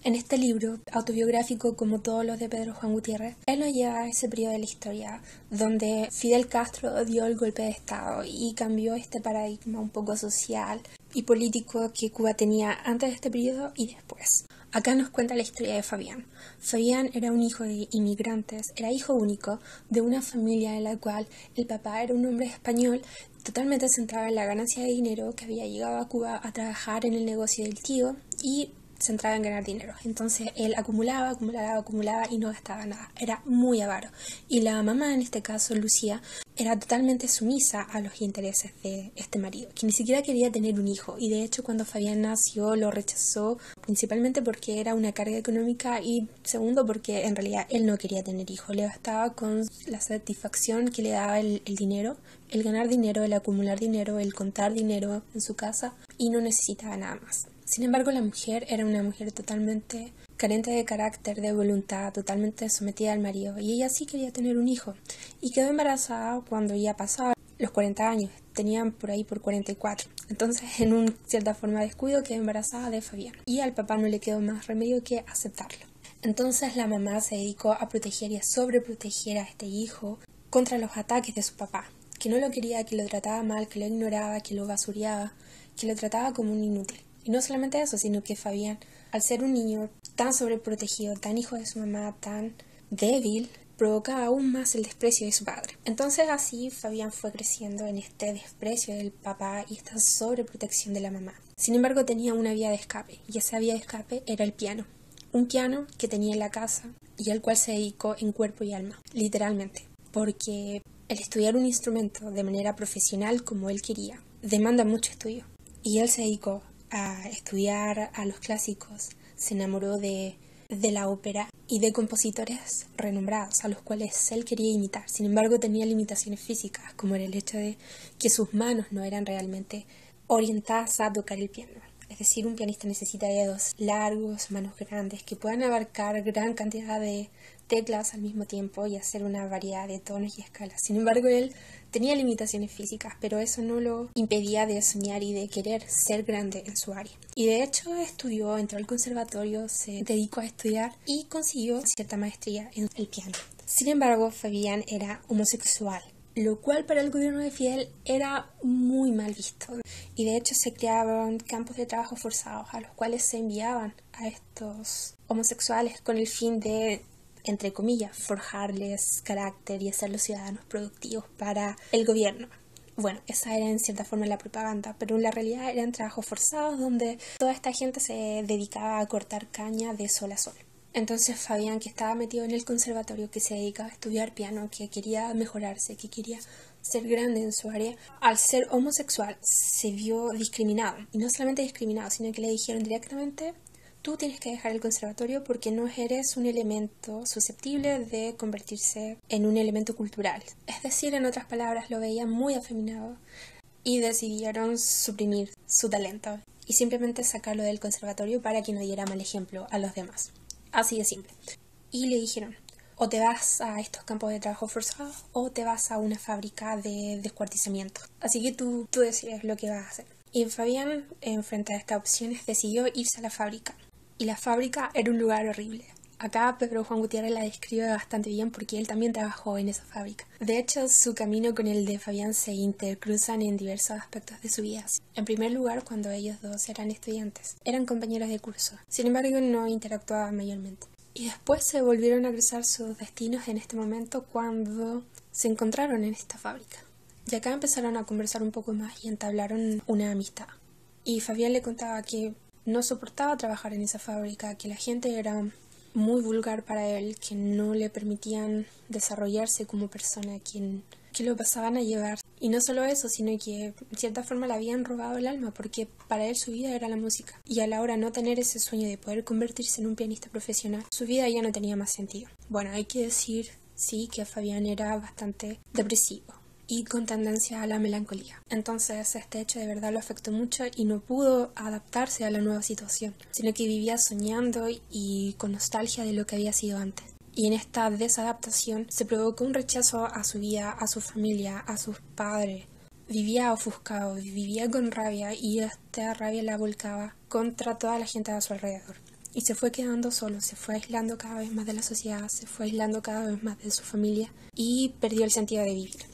En este libro, autobiográfico como todos los de Pedro Juan Gutiérrez, él nos lleva a ese periodo de la historia donde Fidel Castro dio el golpe de Estado y cambió este paradigma un poco social y político que Cuba tenía antes de este periodo y después. Acá nos cuenta la historia de Fabián. Fabián era un hijo de inmigrantes, era hijo único de una familia en la cual el papá era un hombre español totalmente centrado en la ganancia de dinero, que había llegado a Cuba a trabajar en el negocio del tío y centrada en ganar dinero. Entonces él acumulaba y no gastaba nada. Era muy avaro. Y la mamá, en este caso Lucía, era totalmente sumisa a los intereses de este marido, que ni siquiera quería tener un hijo. Y de hecho cuando Fabián nació lo rechazó, principalmente porque era una carga económica y segundo porque en realidad él no quería tener hijos. Le bastaba con la satisfacción que le daba el dinero, el ganar dinero, el acumular dinero, el contar dinero en su casa y no necesitaba nada más. Sin embargo, la mujer era una mujer totalmente carente de carácter, de voluntad, totalmente sometida al marido, y ella sí quería tener un hijo, y quedó embarazada cuando ya pasaba los 40 años, tenían por ahí por 44. Entonces, en un cierta forma de descuido, quedó embarazada de Fabián, y al papá no le quedó más remedio que aceptarlo. Entonces, la mamá se dedicó a proteger y a sobreproteger a este hijo contra los ataques de su papá, que no lo quería, que lo trataba mal, que lo ignoraba, que lo basureaba, que lo trataba como un inútil. Y no solamente eso, sino que Fabián, al ser un niño tan sobreprotegido, tan hijo de su mamá, tan débil, provocaba aún más el desprecio de su padre. Entonces así Fabián fue creciendo en este desprecio del papá y esta sobreprotección de la mamá. Sin embargo, tenía una vía de escape, y esa vía de escape era el piano. Un piano que tenía en la casa y al cual se dedicó en cuerpo y alma, literalmente. Porque el estudiar un instrumento de manera profesional como él quería demanda mucho estudio. Y él se dedicó a estudiar a los clásicos, se enamoró de la ópera y de compositores renombrados a los cuales él quería imitar. Sin embargo, tenía limitaciones físicas, como era el hecho de que sus manos no eran realmente orientadas a tocar el piano. Es decir, un pianista necesita dedos largos, manos grandes, que puedan abarcar gran cantidad de teclas al mismo tiempo y hacer una variedad de tonos y escalas. Sin embargo, él tenía limitaciones físicas, pero eso no lo impedía de soñar y de querer ser grande en su área. Y de hecho estudió, entró al conservatorio, se dedicó a estudiar y consiguió cierta maestría en el piano. Sin embargo, Fabián era homosexual, lo cual para el gobierno de Fidel era muy mal visto. Y de hecho se creaban campos de trabajo forzados a los cuales se enviaban a estos homosexuales con el fin de, entre comillas, forjarles carácter y hacerlos ciudadanos productivos para el gobierno. Bueno, esa era en cierta forma la propaganda, pero en la realidad eran trabajos forzados donde toda esta gente se dedicaba a cortar caña de sol a sol. Entonces Fabián, que estaba metido en el conservatorio, que se dedicaba a estudiar piano, que quería mejorarse, que quería ser grande en su área, al ser homosexual se vio discriminado. Y no solamente discriminado, sino que le dijeron directamente: tú tienes que dejar el conservatorio porque no eres un elemento susceptible de convertirse en un elemento cultural. Es decir, en otras palabras, lo veían muy afeminado y decidieron suprimir su talento y simplemente sacarlo del conservatorio para que no diera mal ejemplo a los demás. Así de simple. Y le dijeron: o te vas a estos campos de trabajo forzados o te vas a una fábrica de descuartizamiento. Así que tú decides lo que vas a hacer. Y Fabián, frente a estas opciones, decidió irse a la fábrica. Y la fábrica era un lugar horrible. Acá Pedro Juan Gutiérrez la describe bastante bien porque él también trabajó en esa fábrica. De hecho, su camino con el de Fabián se intercruzan en diversos aspectos de su vida. En primer lugar, cuando ellos dos eran estudiantes, eran compañeros de curso. Sin embargo, no interactuaban mayormente. Y después se volvieron a cruzar sus destinos en este momento cuando se encontraron en esta fábrica. Y acá empezaron a conversar un poco más y entablaron una amistad. Y Fabián le contaba que no soportaba trabajar en esa fábrica, que la gente era muy vulgar para él, que no le permitían desarrollarse como persona, que lo pasaban a llevar. Y no solo eso, sino que en cierta forma le habían robado el alma, porque para él su vida era la música. Y a la hora de no tener ese sueño de poder convertirse en un pianista profesional, su vida ya no tenía más sentido. Bueno, hay que decir, sí, que Fabián era bastante depresivo y con tendencia a la melancolía. Entonces este hecho de verdad lo afectó mucho y no pudo adaptarse a la nueva situación, sino que vivía soñando y con nostalgia de lo que había sido antes. Y en esta desadaptación se provocó un rechazo a su vida, a su familia, a sus padres. Vivía ofuscado, vivía con rabia y esta rabia la volcaba contra toda la gente a su alrededor. y se fue quedando solo, se fue aislando cada vez más de la sociedad, se fue aislando cada vez más de su familia y perdió el sentido de vivir.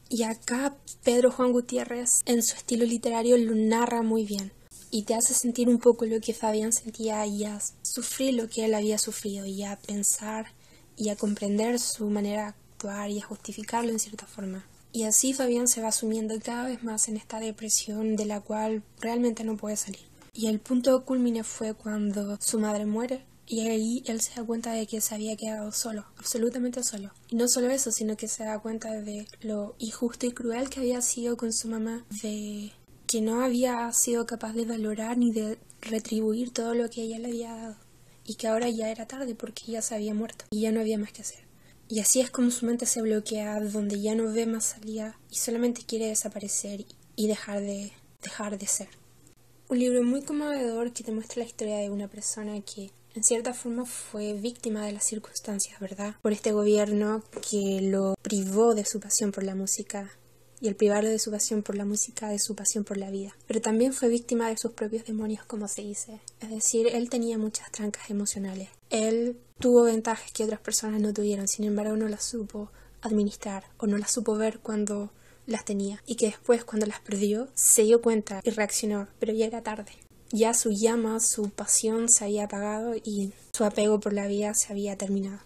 Y acá Pedro Juan Gutiérrez, en su estilo literario, lo narra muy bien y te hace sentir un poco lo que Fabián sentía y a sufrir lo que él había sufrido y a pensar y a comprender su manera de actuar y a justificarlo en cierta forma. Y así Fabián se va sumiendo cada vez más en esta depresión de la cual realmente no puede salir. Y el punto culmine fue cuando su madre muere y ahí él se da cuenta de que se había quedado solo, absolutamente solo. Y no solo eso, sino que se da cuenta de lo injusto y cruel que había sido con su mamá, de que no había sido capaz de valorar ni de retribuir todo lo que ella le había dado. Y que ahora ya era tarde porque ella se había muerto y ya no había más que hacer. Y así es como su mente se bloquea, donde ya no ve más salida y solamente quiere desaparecer y dejar de ser. Un libro muy conmovedor que te muestra la historia de una persona que en cierta forma fue víctima de las circunstancias, ¿verdad? Por este gobierno que lo privó de su pasión por la música y al privarlo de su pasión por la música, de su pasión por la vida. Pero también fue víctima de sus propios demonios, como se dice. Es decir, él tenía muchas trancas emocionales. Él tuvo ventajas que otras personas no tuvieron, sin embargo no las supo administrar o no las supo ver cuando las tenía. Y que después, cuando las perdió, se dio cuenta y reaccionó, pero ya era tarde. Ya su llama, su pasión se había apagado y su apego por la vida se había terminado.